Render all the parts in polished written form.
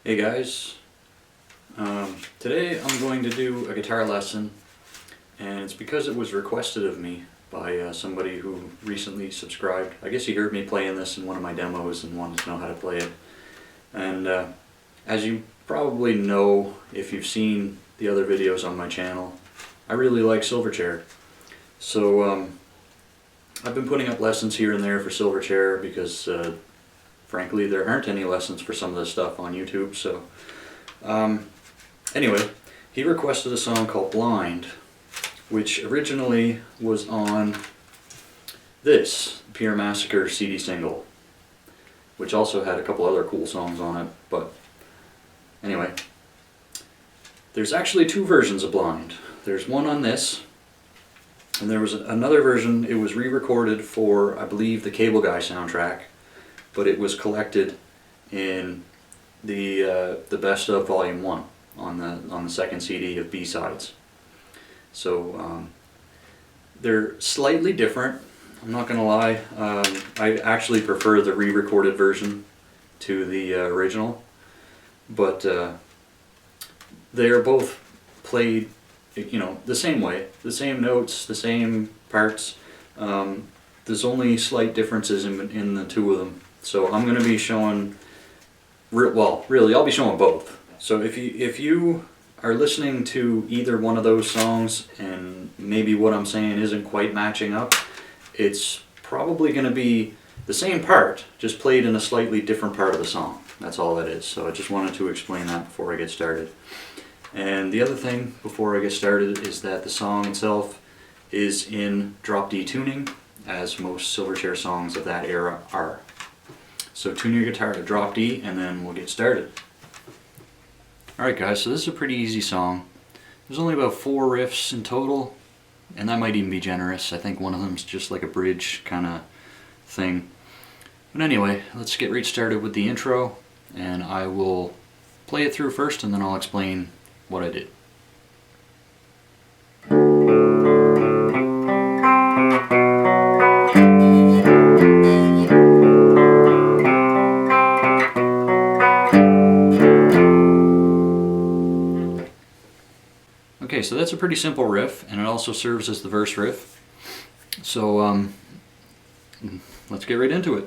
Hey guys, today I'm going to do a guitar lesson, and it's because it was requested of me by somebody who recently subscribed. I guess he heard me playing this in one of my demos and wanted to know how to play it. And as you probably know if you've seen the other videos on my channel, I really like Silverchair. So I've been putting up lessons here and there for Silverchair because frankly, there aren't any lessons for some of this stuff on YouTube. So anyway, he requested a song called Blind, which originally was on this Pure Massacre CD single, which also had a couple other cool songs on it. But anyway, there's actually two versions of Blind. There's one on this, and there was another version. It was re-recorded for, I believe, the Cable Guy soundtrack, but it was collected in the Best of Volume 1 on the second CD of B-sides. So they're slightly different, I'm not gonna lie. I actually prefer the re-recorded version to the original, but they're both played, you know, the same way, the same notes, the same parts. There's only slight differences in the two of them. So I'm going to be showing, well, really, I'll be showing both. So if you are listening to either one of those songs and maybe what I'm saying isn't quite matching up, it's probably going to be the same part, just played in a slightly different part of the song. That's all that is. So I just wanted to explain that before I get started. And the other thing before I get started is that the song itself is in drop D tuning, as most Silverchair songs of that era are. So tune your guitar to drop D and then we'll get started. Alright guys, so this is a pretty easy song. There's only about 4 riffs in total, and that might even be generous. I think one of them's just like a bridge kind of thing. But anyway, let's get right started with the intro, and I will play it through first and then I'll explain what I did. Okay, so that's a pretty simple riff, and it also serves as the verse riff. So let's get right into it.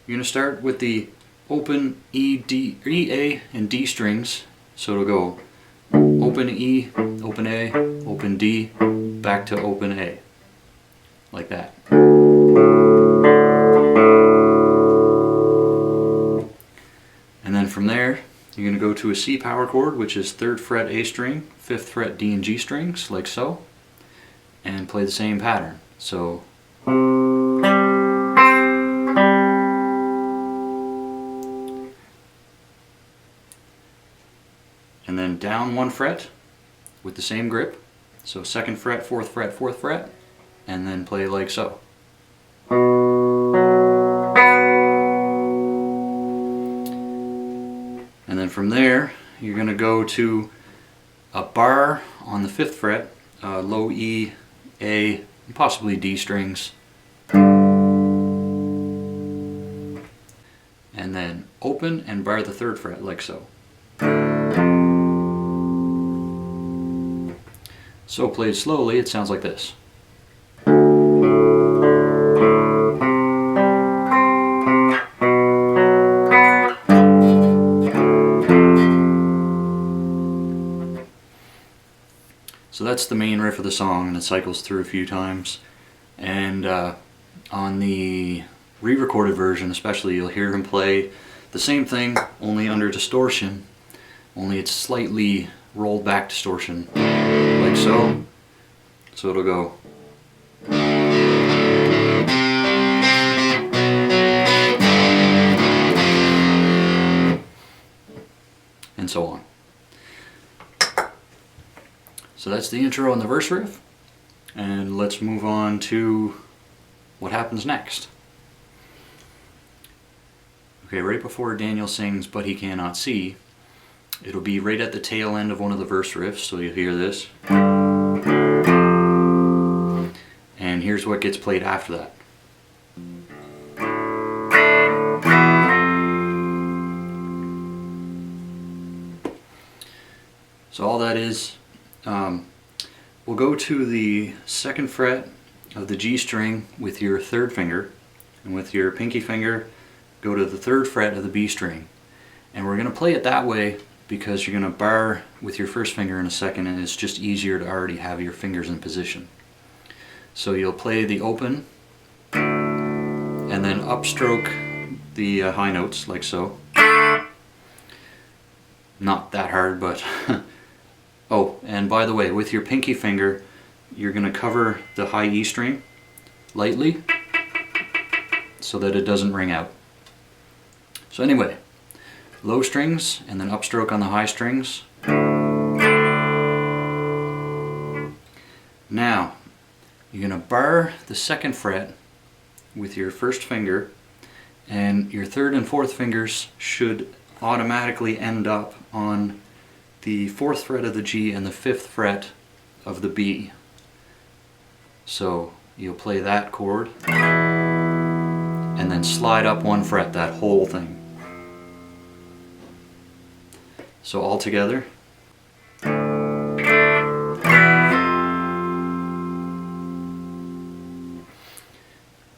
You're going to start with the open E, D, E, A, and D strings. So it'll go open E, open A, open D, back to open A, like that. And then from there, you're going to go to a C power chord, which is 3rd fret A string, 5th fret D and G strings, like so, and play the same pattern. So and then down 1 fret with the same grip, so 2nd fret, 4th fret, 4th fret, and then play like so. And then from there, you're going to go to a bar on the 5th fret, low E, A, and possibly D strings, and then open and bar the 3rd fret like so. So played slowly, it sounds like this. So that's the main riff of the song, and it cycles through a few times. And on the re-recorded version especially, you'll hear him play the same thing, only under distortion, only it's slightly rolled back distortion, like so. So it'll go. And so on. So that's the intro and the verse riff, and let's move on to what happens next. Okay, right before Daniel sings "But He Cannot See," it'll be right at the tail end of one of the verse riffs, so you'll hear this. And here's what gets played after that. So all that is, we'll go to the 2nd fret of the G string with your 3rd finger, and with your pinky finger go to the 3rd fret of the B string. And we're going to play it that way because you're going to bar with your 1st finger in a second, and it's just easier to already have your fingers in position. So you'll play the open and then upstroke the high notes like so. Not that hard, but oh, and by the way, with your pinky finger you're going to cover the high E string lightly so that it doesn't ring out. So anyway, low strings and then upstroke on the high strings. Now you're going to bar the 2nd fret with your 1st finger, and your 3rd and 4th fingers should automatically end up on the 4th fret of the G and the 5th fret of the B. So you'll play that chord and then slide up 1 fret, that whole thing. So all together.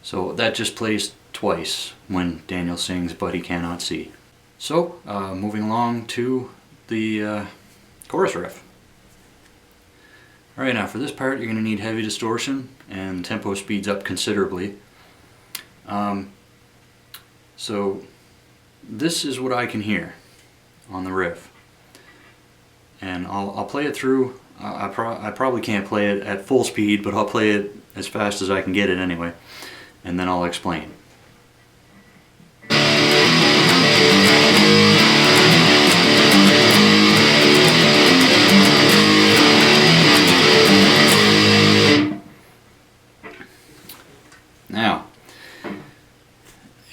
So that just plays twice when Daniel sings "But He Cannot See." So moving along to the chorus riff. Alright, now for this part you're going to need heavy distortion, and tempo speeds up considerably. So this is what I can hear on the riff, and I'll play it through. I probably can't play it at full speed, but I'll play it as fast as I can get it anyway, and then I'll explain. Now,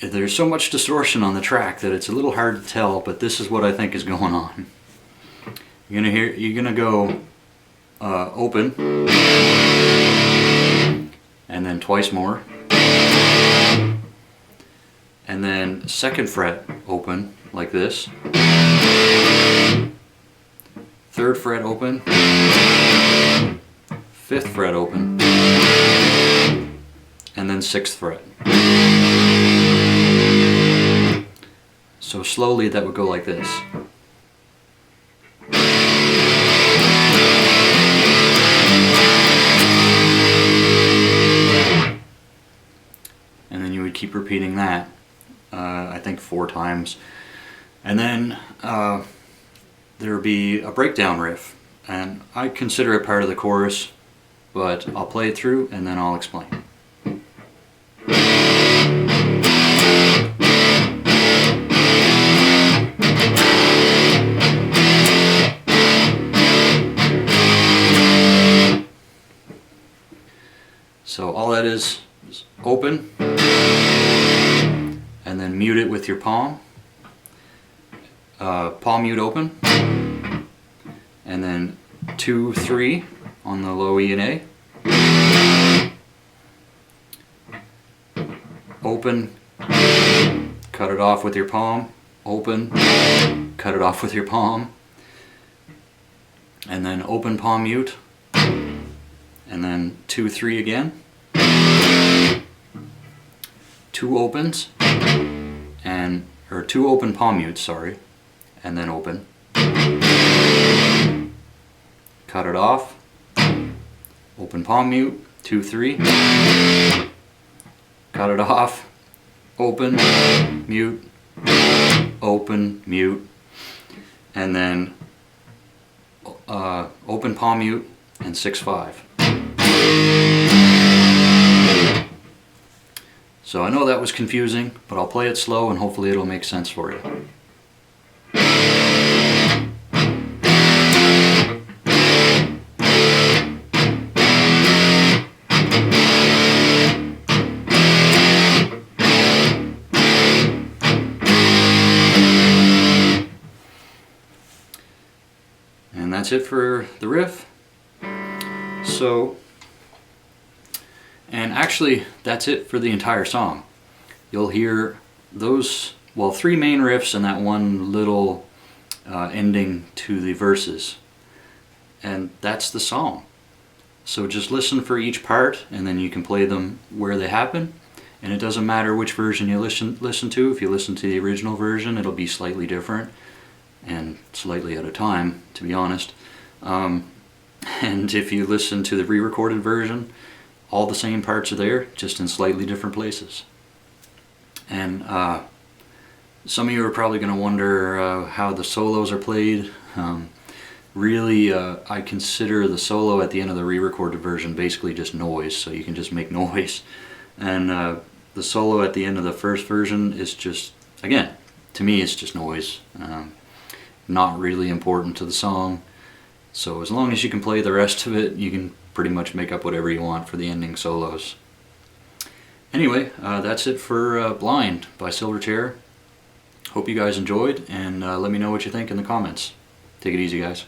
there's so much distortion on the track that it's a little hard to tell, but this is what I think is going on. You're gonna go open, and then twice more, and then 2nd fret open like this, 3rd fret open, 5th fret open, and then 6th fret. So slowly that would go like this. And then you would keep repeating that, I think 4 times. And then there would be a breakdown riff, and I consider it part of the chorus, but I'll play it through and then I'll explain. So all that is open, and then mute it with your palm. Palm mute open, and then 2, 3 on the low E and A. Open, cut it off with your palm. Open, cut it off with your palm. And then open palm mute. And then 2, 3 again. 2 opens, or 2 open palm mutes, sorry, and then open. Cut it off. Open palm mute, 2, 3. Cut it off. Open, mute, open, mute, and then open palm mute and 6, 5. So I know that was confusing, but I'll play it slow and hopefully it'll make sense for you. And that's it for the riff. So, and actually that's it for the entire song. You'll hear those, well, 3 main riffs and that one little ending to the verses. and that's the song. So just listen for each part, and then you can play them where they happen. And it doesn't matter which version you listen to. If you listen to the original version, it'll be slightly different and slightly out of time, to be honest. And if you listen to the re-recorded version, all the same parts are there, just in slightly different places. And some of you are probably going to wonder how the solos are played. Really, I consider the solo at the end of the re-recorded version basically just noise, so you can just make noise. And the solo at the end of the first version is just, again, to me it's just noise. Not really important to the song. So as long as you can play the rest of it, you can pretty much make up whatever you want for the ending solos. Anyway, that's it for Blind by Silverchair. Hope you guys enjoyed, and let me know what you think in the comments. Take it easy, guys.